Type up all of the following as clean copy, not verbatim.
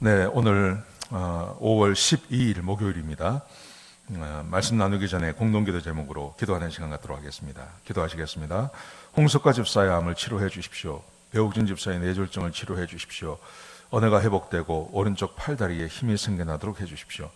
네, 오늘 5월 12일 목요일입니다. 말씀 나누기 전에 공동기도 제목으로 기도하는 시간 갖도록 하겠습니다. 기도하시겠습니다. 홍석가 집사의 암을 치료해 주십시오. 배옥진 집사의 뇌졸중을 치료해 주십시오. 언해가 회복되고 오른쪽 팔다리에 힘이 생겨나도록 해 주십시오.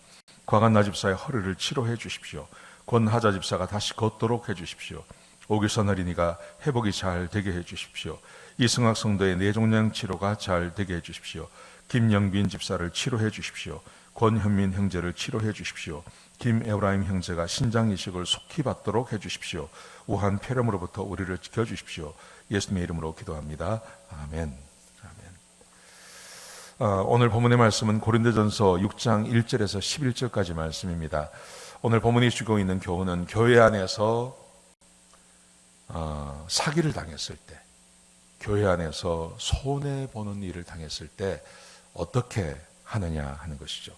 과간나 집사의 허리를 치료해 주십시오. 권하자 집사가 다시 걷도록 해 주십시오. 오기선 어린이가 회복이 잘 되게 해 주십시오. 이승학 성도의 뇌종양 치료가 잘 되게 해 주십시오. 김영빈 집사를 치료해 주십시오. 권현민 형제를 치료해 주십시오. 김에브라임 형제가 신장 이식을 속히 받도록 해 주십시오. 우한 폐렴으로부터 우리를 지켜 주십시오. 예수님의 이름으로 기도합니다. 아멘. 오늘 본문의 말씀은 고린도전서 6장 1절에서 11절까지 말씀입니다. 오늘 본문이 주고 있는 교훈은 교회 안에서 사기를 당했을 때, 교회 안에서 손해보는 일을 당했을 때 어떻게 하느냐 하는 것이죠.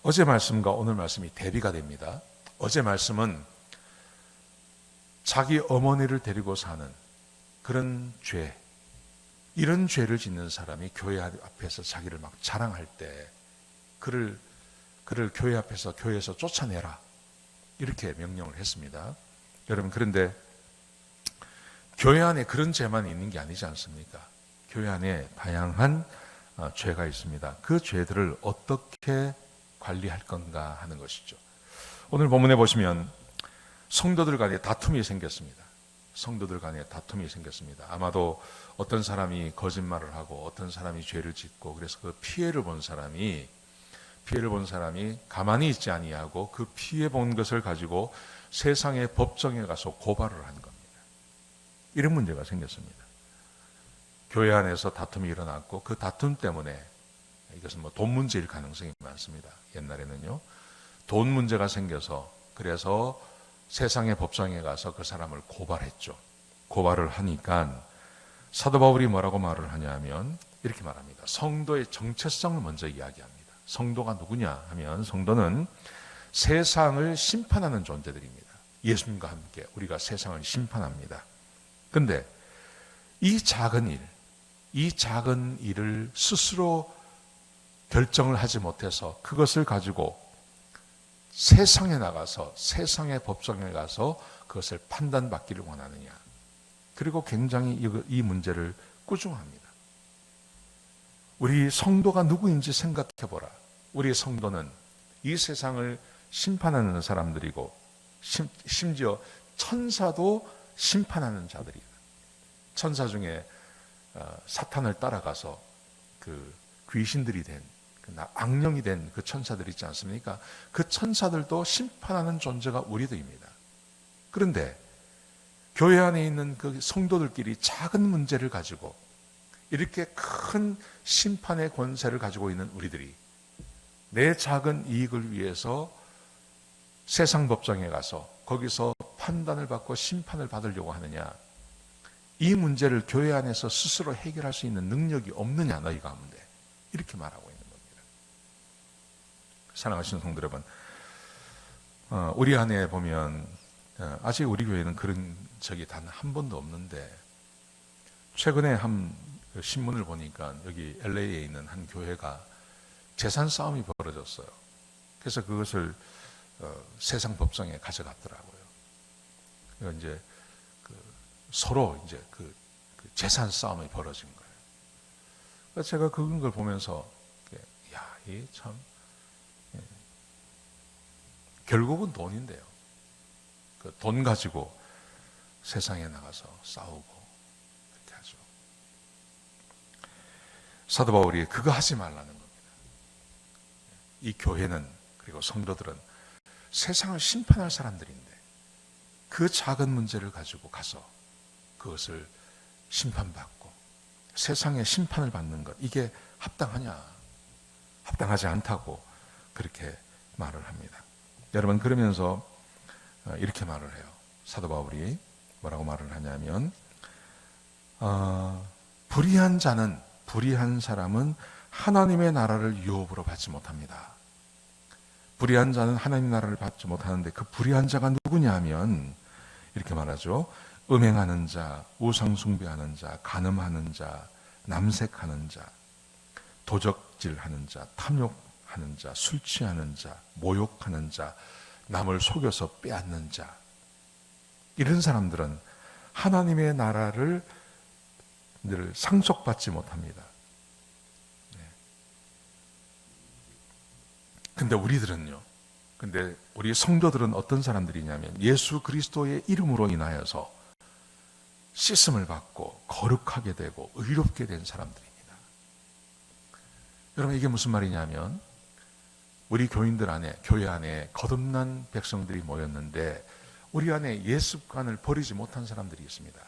어제 말씀과 오늘 말씀이 대비가 됩니다. 어제 말씀은 자기 어머니를 데리고 사는 그런 죄, 이런 죄를 짓는 사람이 교회 앞에서 자기를 막 자랑할 때 그를 교회 앞에서 교회에서 쫓아내라, 이렇게 명령을 했습니다. 여러분, 그런데 교회 안에 그런 죄만 있는 게 아니지 않습니까? 교회 안에 다양한 죄가 있습니다. 그 죄들을 어떻게 관리할 건가 하는 것이죠. 오늘 본문에 보시면 성도들 간에 다툼이 생겼습니다. 성도들 간에 다툼이 생겼습니다. 아마도 어떤 사람이 거짓말을 하고 어떤 사람이 죄를 짓고, 그래서 그 피해를 본 사람이 가만히 있지 아니하고 그 피해 본 것을 가지고 세상의 법정에 가서 고발을 한 겁니다. 이런 문제가 생겼습니다. 교회 안에서 다툼이 일어났고, 그 다툼 때문에, 이것은 돈 문제일 가능성이 많습니다. 옛날에는요, 돈 문제가 생겨서, 그래서 세상의 법정에 가서 그 사람을 고발했죠. 고발을 하니까 사도 바울이 뭐라고 말을 하냐면 이렇게 말합니다. 성도의 정체성을 먼저 이야기합니다. 성도가 누구냐 하면, 성도는 세상을 심판하는 존재들입니다. 예수님과 함께 우리가 세상을 심판합니다. 근데 이 작은 일을 스스로 결정을 하지 못해서 그것을 가지고 세상에 나가서, 세상의 법정에 가서 그것을 판단받기를 원하느냐. 그리고 굉장히 이 문제를 꾸중합니다. 우리 성도가 누구인지 생각해보라. 우리 성도는 이 세상을 심판하는 사람들이고, 심지어 천사도 심판하는 자들이에요. 천사 중에 사탄을 따라가서 그 귀신들이 된, 악령이 된 그 천사들 있지 않습니까? 그 천사들도 심판하는 존재가 우리들입니다. 그런데 교회 안에 있는 그 성도들끼리 작은 문제를 가지고 이렇게 큰 심판의 권세를 가지고 있는 우리들이 내 작은 이익을 위해서 세상 법정에 가서 거기서 판단을 받고 심판을 받으려고 하느냐? 이 문제를 교회 안에서 스스로 해결할 수 있는 능력이 없느냐, 너희 가운데. 이렇게 말하고 있는 겁니다. 사랑하시는 성도 여러분, 우리 안에 보면 아직 우리 교회는 그런 적이 단 한 번도 없는데, 최근에 한 신문을 보니까 여기 LA에 있는 한 교회가 재산 싸움이 벌어졌어요. 그래서 그것을 세상 법정에 가져갔더라고요. 이제 서로 이제 그 재산 싸움이 벌어진 거예요. 그래서 제가 그걸 보면서, 야, 이 참, 결국은 돈인데요. 그 돈 가지고 세상에 나가서 싸우고 그렇게 하죠. 사도 바울이 그거 하지 말라는 겁니다. 이 교회는, 그리고 성도들은 세상을 심판할 사람들인데 그 작은 문제를 가지고 가서 그것을 심판받고 세상의 심판을 받는 것, 이게 합당하냐? 합당하지 않다고 그렇게 말을 합니다. 여러분, 그러면서 이렇게 말을 해요. 사도 바울이 뭐라고 말을 하냐면, 불의한 사람은 하나님의 나라를 유업으로 받지 못합니다. 불의한 자는 하나님의 나라를 받지 못하는데, 그 불의한 자가 누구냐 하면 이렇게 말하죠. 음행하는 자, 우상 숭배하는 자, 간음하는 자, 남색하는 자, 도적질하는 자, 탐욕하는 자, 술 취하는 자, 모욕하는 자, 남을 속여서 빼앗는 자, 이런 사람들은 하나님의 나라를 늘 상속받지 못합니다. 근데 근데 우리 성도들은 어떤 사람들이냐면 예수 그리스도의 이름으로 인하여서 씻음을 받고 거룩하게 되고 의롭게 된 사람들입니다. 여러분, 이게 무슨 말이냐면 우리 교인들 안에, 교회 안에 거듭난 백성들이 모였는데 우리 안에 예습관을 버리지 못한 사람들이 있습니다.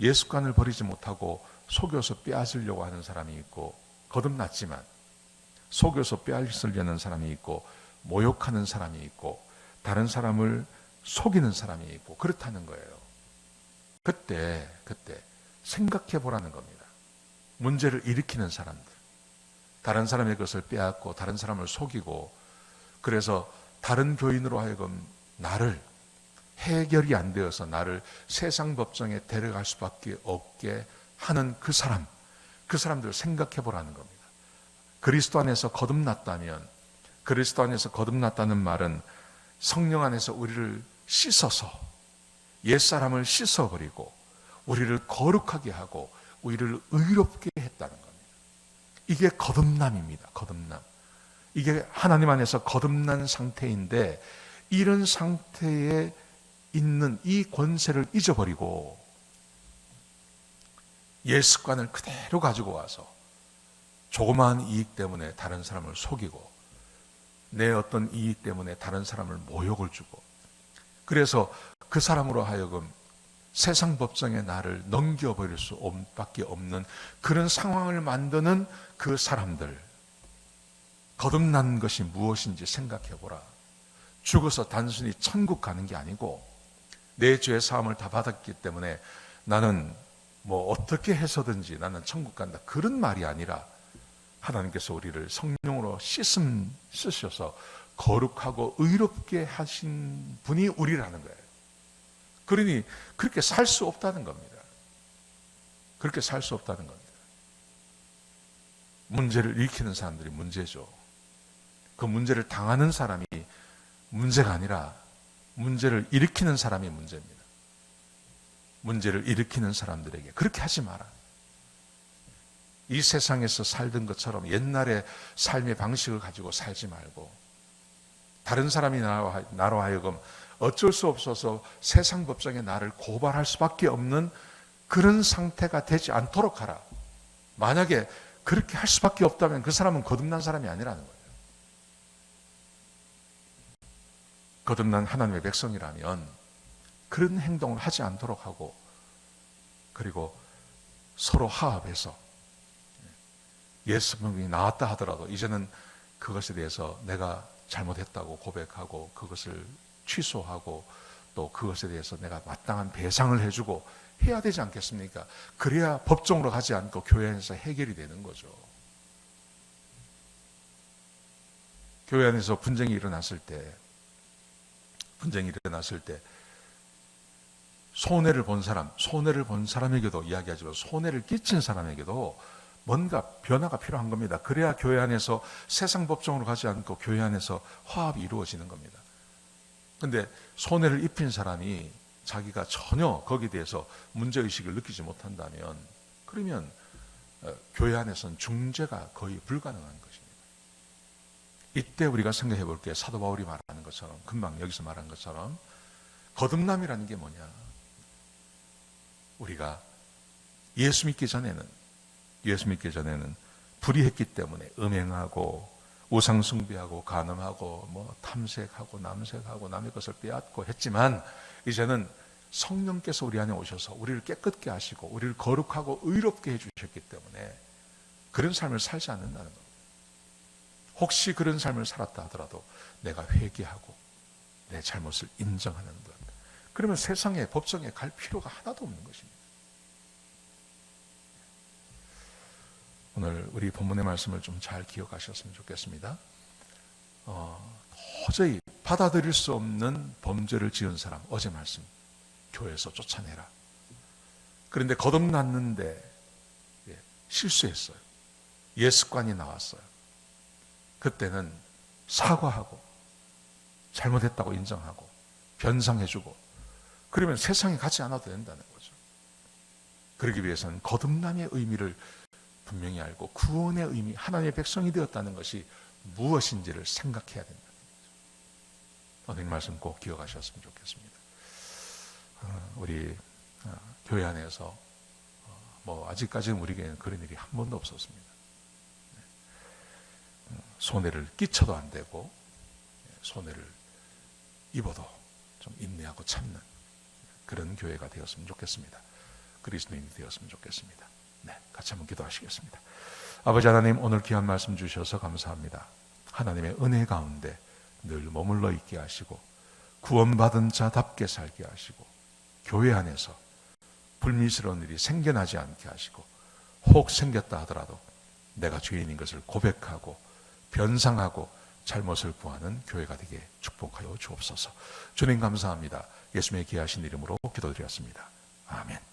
예습관을 버리지 못하고 속여서 빼앗으려고 하는 사람이 있고, 거듭났지만 속여서 빼앗으려는 사람이 있고, 모욕하는 사람이 있고, 다른 사람을 속이는 사람이 있고, 그렇다는 거예요. 그때 생각해 보라는 겁니다. 문제를 일으키는 사람들, 다른 사람의 것을 빼앗고 다른 사람을 속이고, 그래서 다른 교인으로 하여금 나를, 해결이 안 되어서 나를 세상 법정에 데려갈 수밖에 없게 하는 그 사람들 생각해 보라는 겁니다. 그리스도 안에서 거듭났다면, 그리스도 안에서 거듭났다는 말은 성령 안에서 우리를 씻어서, 옛사람을 씻어버리고 우리를 거룩하게 하고 우리를 의롭게 했다는 겁니다. 이게 거듭남입니다. 거듭남. 이게 하나님 안에서 거듭난 상태인데, 이런 상태에 있는 이 권세를 잊어버리고 옛 습관을 그대로 가지고 와서 조그마한 이익 때문에 다른 사람을 속이고, 내 어떤 이익 때문에 다른 사람을 모욕을 주고, 그래서 그 사람으로 하여금 세상 법정에 나를 넘겨버릴 수밖에 없는 그런 상황을 만드는 그 사람들, 거듭난 것이 무엇인지 생각해보라. 죽어서 단순히 천국 가는 게 아니고 내 죄의 사함을 다 받았기 때문에 나는 뭐 어떻게 해서든지 나는 천국 간다, 그런 말이 아니라 하나님께서 우리를 성령으로 쓰셔서 거룩하고 의롭게 하신 분이 우리라는 거예요. 그러니 그렇게 살 수 없다는 겁니다. 그렇게 살 수 없다는 겁니다. 문제를 일으키는 사람들이 문제죠. 그 문제를 당하는 사람이 문제가 아니라 문제를 일으키는 사람이 문제입니다. 문제를 일으키는 사람들에게 그렇게 하지 마라. 이 세상에서 살던 것처럼 옛날의 삶의 방식을 가지고 살지 말고, 다른 사람이 나로 하여금 어쩔 수 없어서 세상 법정에 나를 고발할 수밖에 없는 그런 상태가 되지 않도록 하라. 만약에 그렇게 할 수밖에 없다면 그 사람은 거듭난 사람이 아니라는 거예요. 거듭난 하나님의 백성이라면 그런 행동을 하지 않도록 하고, 그리고 서로 화합해서 예수님이 나왔다 하더라도 이제는 그것에 대해서 내가 잘못했다고 고백하고 그것을 취소하고 또 그것에 대해서 내가 마땅한 배상을 해주고 해야 되지 않겠습니까? 그래야 법정으로 가지 않고 교회 안에서 해결이 되는 거죠. 교회 안에서 분쟁이 일어났을 때 손해를 본 사람에게도 이야기하지만 손해를 끼친 사람에게도 뭔가 변화가 필요한 겁니다. 그래야 교회 안에서 세상 법정으로 가지 않고 교회 안에서 화합이 이루어지는 겁니다. 그런데 손해를 입힌 사람이 자기가 전혀 거기에 대해서 문제의식을 느끼지 못한다면, 그러면 교회 안에서는 중재가 거의 불가능한 것입니다. 이때 우리가 생각해 볼 게 사도 바울이 말하는 것처럼, 금방 여기서 말한 것처럼 거듭남이라는 게 뭐냐. 우리가 예수 믿기 전에는 불의했기 때문에 음행하고 우상 숭배하고 간음하고 뭐 탐색하고 남색하고 남의 것을 빼앗고 했지만, 이제는 성령께서 우리 안에 오셔서 우리를 깨끗게 하시고 우리를 거룩하고 의롭게 해주셨기 때문에 그런 삶을 살지 않는다는 겁니다. 혹시 그런 삶을 살았다 하더라도 내가 회개하고 내 잘못을 인정하는 것, 그러면 세상에 법정에 갈 필요가 하나도 없는 것입니다. 오늘 우리 본문의 말씀을 좀 잘 기억하셨으면 좋겠습니다. 도저히 받아들일 수 없는 범죄를 지은 사람, 어제 말씀, 교회에서 쫓아내라. 그런데 거듭났는데 실수했어요. 예습관이 나왔어요. 그때는 사과하고 잘못했다고 인정하고 변상해주고 그러면 세상에 가지 않아도 된다는 거죠. 그러기 위해서는 거듭남의 의미를 분명히 알고 구원의 의미, 하나님의 백성이 되었다는 것이 무엇인지를 생각해야 된다는 거죠. 오늘 말씀 꼭 기억하셨으면 좋겠습니다. 우리 교회 안에서 아직까지는 우리 교회는 그런 일이 한 번도 없었습니다. 손해를 끼쳐도 안 되고 손해를 입어도 좀 인내하고 참는 그런 교회가 되었으면 좋겠습니다. 그리스도인이 되었으면 좋겠습니다. 네, 같이 한번 기도하시겠습니다. 아버지 하나님, 오늘 귀한 말씀 주셔서 감사합니다. 하나님의 은혜 가운데 늘 머물러 있게 하시고 구원받은 자답게 살게 하시고 교회 안에서 불미스러운 일이 생겨나지 않게 하시고 혹 생겼다 하더라도 내가 죄인인 것을 고백하고 변상하고 잘못을 구하는 교회가 되게 축복하여 주옵소서. 주님 감사합니다. 예수님의 귀하신 이름으로 기도드렸습니다. 아멘.